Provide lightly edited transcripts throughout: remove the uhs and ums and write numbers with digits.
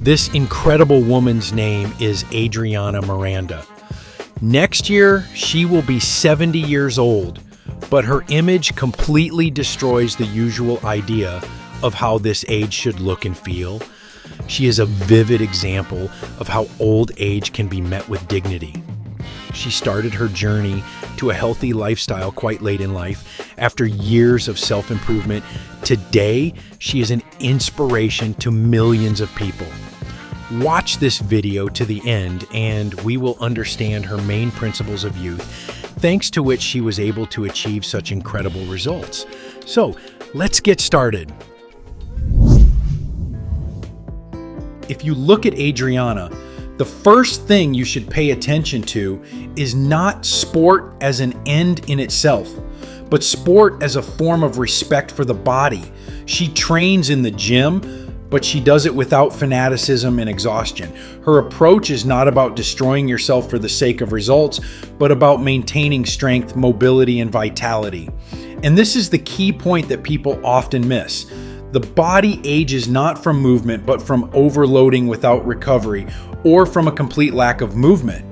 This incredible woman's name is Adriana Miranda. Next year, she will be 70 years old, but her image completely destroys the usual idea of how this age should look and feel. She is a vivid example of how old age can be met with dignity. She started her journey to a healthy lifestyle quite late in life after years of self-improvement. Today, she is an inspiration to millions of people. Watch this video to the end and we will understand her main principles of youth, thanks to which she was able to achieve such incredible results. So, let's get started. If you look at Adriana, the first thing you should pay attention to is not sport as an end in itself, but sport as a form of respect for the body. She trains in the gym, but she does it without fanaticism and exhaustion. Her approach is not about destroying yourself for the sake of results, but about maintaining strength, mobility, and vitality. And this is the key point that people often miss. The body ages not from movement, but from overloading without recovery, or from a complete lack of movement.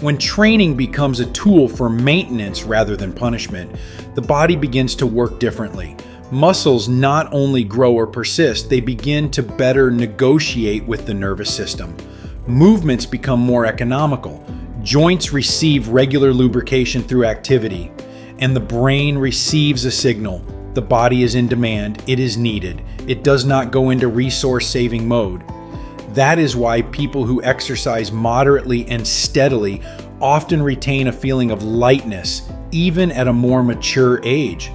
When training becomes a tool for maintenance rather than punishment, the body begins to work differently. Muscles not only grow or persist, they begin to better negotiate with the nervous system. Movements become more economical. Joints receive regular lubrication through activity, and the brain receives a signal. The body is in demand, it is needed. It does not go into resource-saving mode. That is why people who exercise moderately and steadily often retain a feeling of lightness, even at a more mature age.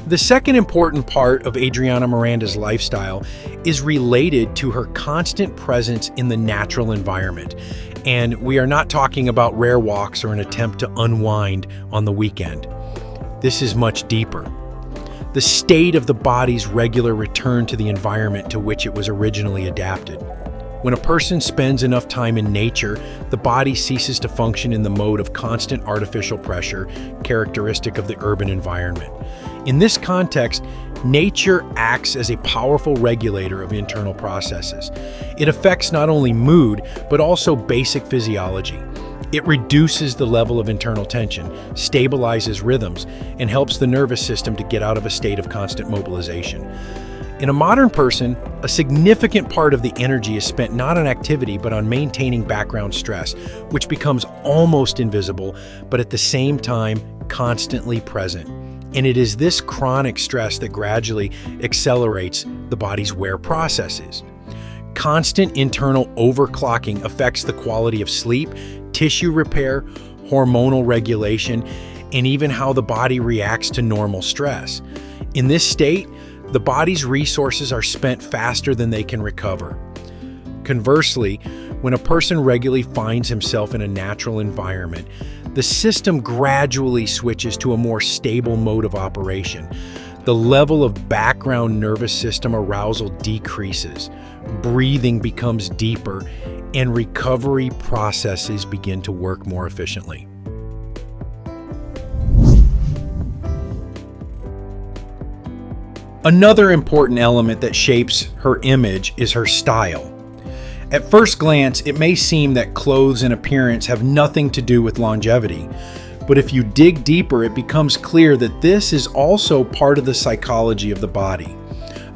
The second important part of Adriana Miranda's lifestyle is related to her constant presence in the natural environment. And we are not talking about rare walks or an attempt to unwind on the weekend. This is much deeper. The state of the body's regular return to the environment to which it was originally adapted. When a person spends enough time in nature, the body ceases to function in the mode of constant artificial pressure, characteristic of the urban environment. In this context, nature acts as a powerful regulator of internal processes. It affects not only mood, but also basic physiology. It reduces the level of internal tension, stabilizes rhythms, and helps the nervous system to get out of a state of constant mobilization. In a modern person, a significant part of the energy is spent not on activity, but on maintaining background stress, which becomes almost invisible, but at the same time, constantly present. And it is this chronic stress that gradually accelerates the body's wear processes. Constant internal overclocking affects the quality of sleep, tissue repair, hormonal regulation, and even how the body reacts to normal stress. In this state, the body's resources are spent faster than they can recover. Conversely, when a person regularly finds himself in a natural environment, the system gradually switches to a more stable mode of operation. The level of background nervous system arousal decreases, breathing becomes deeper, and recovery processes begin to work more efficiently. Another important element that shapes her image is her style. At first glance, it may seem that clothes and appearance have nothing to do with longevity, but if you dig deeper, it becomes clear that this is also part of the psychology of the body.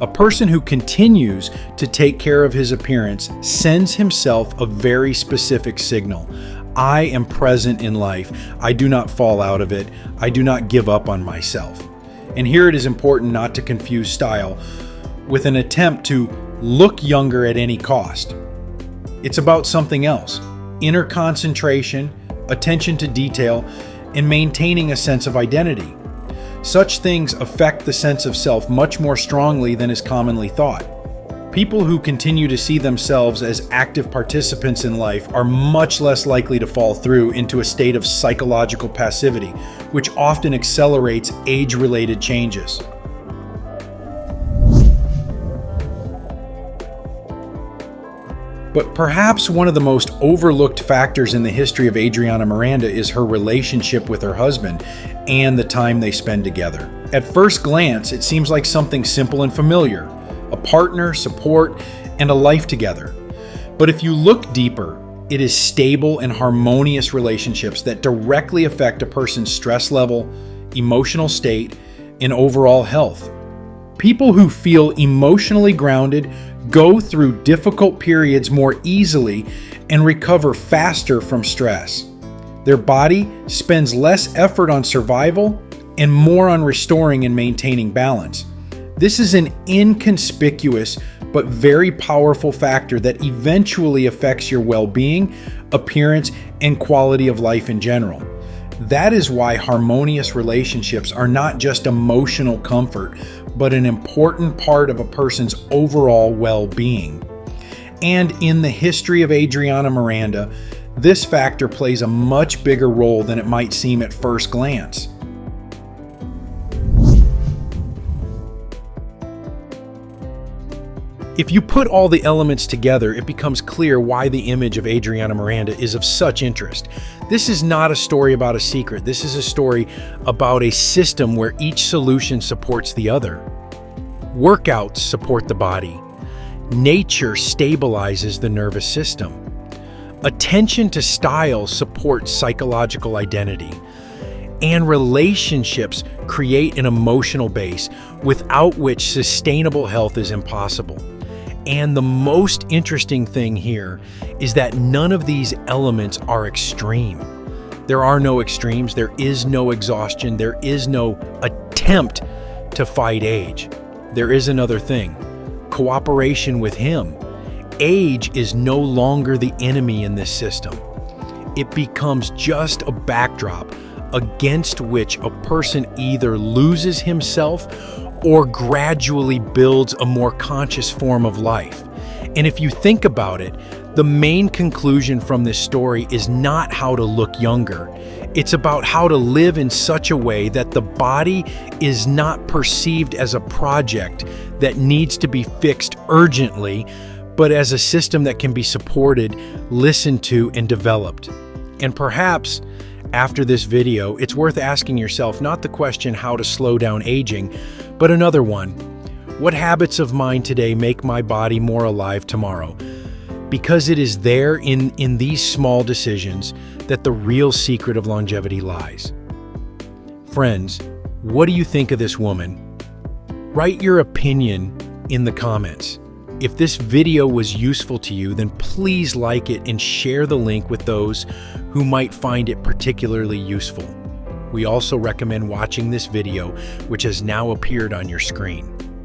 A person who continues to take care of his appearance sends himself a very specific signal. I am present in life. I do not fall out of it. I do not give up on myself. And here it is important not to confuse style with an attempt to look younger at any cost. It's about something else: inner concentration, attention to detail, and maintaining a sense of identity. Such things affect the sense of self much more strongly than is commonly thought. People who continue to see themselves as active participants in life are much less likely to fall through into a state of psychological passivity, which often accelerates age-related changes. But perhaps one of the most overlooked factors in the history of Adriana Miranda is her relationship with her husband and the time they spend together. At first glance, it seems like something simple and familiar, a partner, support, and a life together. But if you look deeper, it is stable and harmonious relationships that directly affect a person's stress level, emotional state, and overall health. People who feel emotionally grounded go through difficult periods more easily and recover faster from stress. Their body spends less effort on survival and more on restoring and maintaining balance. This is an inconspicuous but very powerful factor that eventually affects your well-being, appearance, and quality of life in general. That is why harmonious relationships are not just emotional comfort, but an important part of a person's overall well-being. And in the history of Adriana Miranda, this factor plays a much bigger role than it might seem at first glance. If you put all the elements together, it becomes clear why the image of Adriana Miranda is of such interest. This is not a story about a secret. This is a story about a system where each solution supports the other. Workouts support the body. Nature stabilizes the nervous system. Attention to style supports psychological identity. And relationships create an emotional base without which sustainable health is impossible. And the most interesting thing here is that none of these elements are extreme. There are no extremes, there is no exhaustion, there is no attempt to fight age. There is another thing: cooperation with him. Age is no longer the enemy in this system. It becomes just a backdrop against which a person either loses himself or gradually builds a more conscious form of life. And if you think about it, the main conclusion from this story is not how to look younger. It's about how to live in such a way that the body is not perceived as a project that needs to be fixed urgently, but as a system that can be supported, listened to, and developed. And perhaps after this video, it's worth asking yourself not the question how to slow down aging, but another one: what habits of mine today make my body more alive tomorrow? Because it is there in these small decisions that the real secret of longevity lies. Friends, what do you think of this woman? Write your opinion in the comments. If this video was useful to you, then please like it and share the link with those who might find it particularly useful. We also recommend watching this video, which has now appeared on your screen.